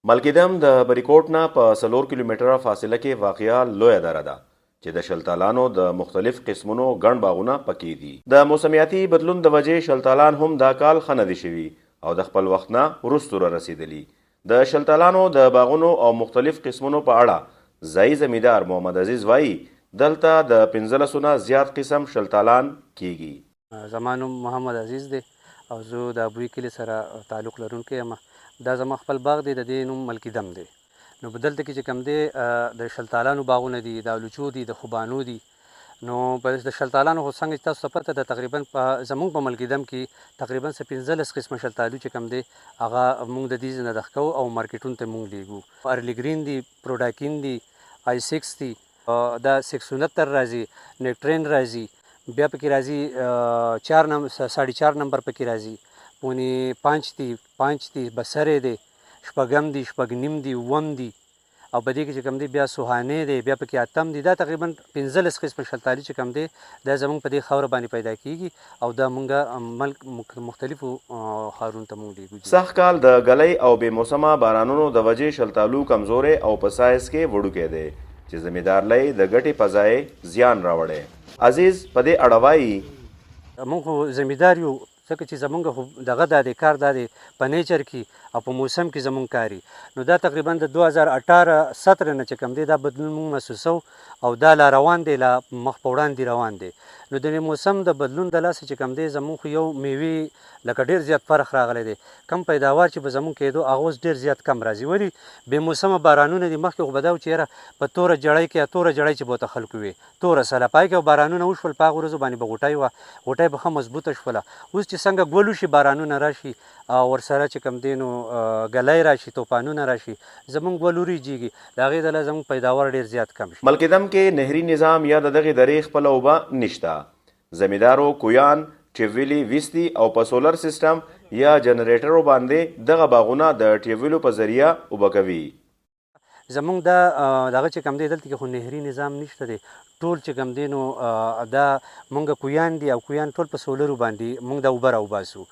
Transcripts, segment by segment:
ملکیدم د بریکوټ نه په 4 کیلومتره فاصله کې واقعه لویه دره ده چې د شلتالانو د مختلف قسمونو ګڼ باغونه پکې دي. د موسمیاتي بدلون د وجې شلتالان هم دا کال ښه نه دي شوي او د خپل وخت نه وروستو رسیدلي. د شلتالانو د باغونو او مختلف قسمونو په اړه ځایي زمیندار محمد عزیز وایي دلته د 1500 نه زیات قسم شلتالان کیږي. زما نوم محمد عزیز دی او زه د ابوی کلي سره تعلق لرونکی یم. دا زما خپل باغ دی، د دې نوم ملکیدم دی. نو په دلته کې چې کوم دی د شلتالانو باغونه دي، د الوچو دي، د خوبانو دي. نو د شلتالانو خو څنګه چې تاسو ته پته ده تقریبا زموږ په ملکیدم کې تقریبا 15 قسمه شلتالو چې کوم دی هغه موږ د دې نه دخ کوو او مارکیټونو ته موږ لیږو. ارلی گرین دي، پروډاکین دي، آی 6 دي، دا 669 راځي، نیکټرین راځي، بیا پکې راځي 4.5 نمبر پکې راځي، پونی 5 دي، 5 دي، بسرې دي، شپږم دي، شپږ نیم دي، اووم دي، او په دې کې چې کوم دی بیا سوهانې دی، بیا پکې اتم دي. دا تقریبا 15 قسمه شلتالي چې کوم دی دا زموږ په دې خاوره باندې پیدا کیږي او دا مونږ ملک مختلفو ښارونو ته مونږ لیږو. سخت کال د ګلۍ او بې موسمه بارانونو د وجې شلتالو کمزورې او په سایز کې وړوکی دی چې زمیندار لۍ د ګټې په ځای زیان راوړی. عزیز په دې اړه وایي مونږ خو زمیندار یو ځکه چې زمونږ خو دغه دا دی کار دا دی په نیچر کې او په موسم کې زمونږ کاري. نو دا تقریبا د 2018-17 نه چې کوم دی دا بدلون مونږ محسوسو او دا لا روان دی، لا مخ په وړاندې روان دی. نو د موسم د بدلون د لاسه چې کوم دی زمونږ خو یو میوې لکه ډېر زیات فرق راغلی دی. کم پیداوار چې به زمونږ کېدو هغه اوس ډېر زیات کم راځي. ولې بې موسمه بارانونه دي. مخکې خو به دا و چې یاره په توره جړۍ کې یا توره جړۍ چې به ورته خلکو وي توره سله پای کې بارانونه وشول، په هغه ورځو باندې به غوټۍ وه، غوټۍ به ښه مضبوطه شوله. اوس چې څنګه ګل وشي بارانونه راشي او ورسره چې کوم دی نو ګلۍ راشي، طوفانونه راشي، زمونږ ګل وریجېږي، د هغې د لاسه زمونږ پیداوار ډېر زیات کم شي. ملکیدم کې نهري نظام یا د دغې درې خپله اوبه نشته. زمیندارو کویان، ټیویلي ویستي او په سولر سیسټم یا جنریټرو باندې دغه باغونه د ټیویلو په ذریعه اوبه کوي. زمونږ دا دغه چې کوم دی دلته کې خو نهري نظام نشته دی. ټول چې کوم دی نو دا مونږ کویان دي او کویان ټول په سولرو باندې مونږ دا اوبه راوباسو.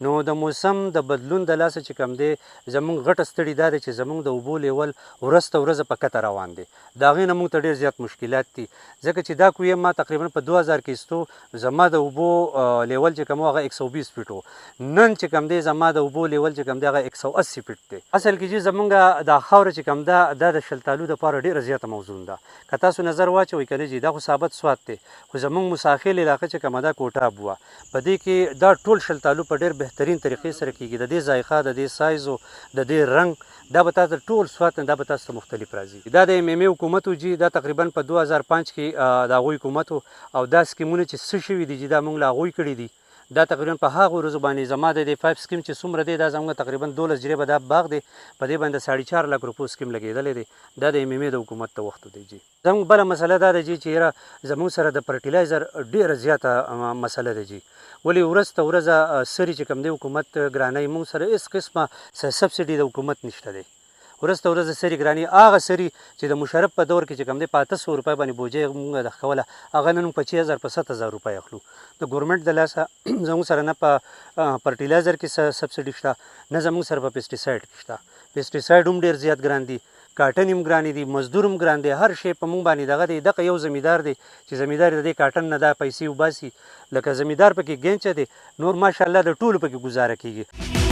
نو د موسم د بدلون د لاسه چې کوم دی زمونږ غټه ستړي دا دی چې زمونږ د اوبو لیول ورځ ته ورځه په کته روان دی. د هغې نه مونږ ته ډېر زیات مشکلات دي ځکه چې دا کوی ما تقریبا په 2000 کې ایستو، زما د اوبو لیول چې کوم هغه 120 فیټ و. نن چې کوم دی زما د اوبو لیول چې کوم دی هغه 180 فیټ دی. اصل کې چې زمونږ دا خاوره چې کوم دا د شلتالو دپاره ډېره زیاته موضوع ده. که تاسو نظر واچوئ که نه جي دا خو ثابت سوات دی، خو زمونږ مساحل علاقه چې کومه ده کوټاب وه، په دې کې دا ټول شلتالو په ډېر بهترین طریقې سره کیږي. د دې ذایقه، د دې سایز او د دې رنګ دا به تاسو ټول سوات نه دا به تاسو ته مختلف راځي. دا د MMA حکومت و جي دا تقریبا په 2005 کې د هغوی حکومت او دا سکیمونه چې څه شوي دي چې دا موږ له هغوی کړي دي. دا تقریبا په هغه ورځو باندې زما د دې 5 سکیم چې څومره دی دا زموږ تقریبا 12 جریبه دا باغ دی، په دې باندې 4.5 لک روپو سکیم لګېدلی دی. دا د MMA د حکومت ته وخت دی جي. زموږ بله مسله دا ده جي چې یاره زموږ سره د فرټیلایزر ډېره زیاته مسله ده جي. ولې ورځ ته ورځه سري چې کوم دی حکومت ګرانۍ موږ سره هېڅ قسمه سبسډي د حکومت نشته دی. ورځ ته ورځ سري ګراني هغه سري چې د مشرف په دور کې چې کوم دی په 800 روپۍ باندې بوجۍ موږ دخ کوله هغه نن په 6000 په 7000 روپۍ اخلو. د ګورنمنټ د لاسه زموږ سره نه په فرټیلایزر کې سبسډي شته، نه زموږ سره په پیسټیسایډ کې شته. پیسټیسایډ هم ډېر زیات ګران دي، کاټن هم ګران دي، مزدور هم ګران دی، هر شی په مونږ باندې دغه دی. دغه یو زمیندار دی چې زمیندار د دې کاټن نه دا پیسې وباسي، لکه زمیندار پکې ګینچه دی، نور ماشاءالله د ټولو پکې ګزاره کیږي.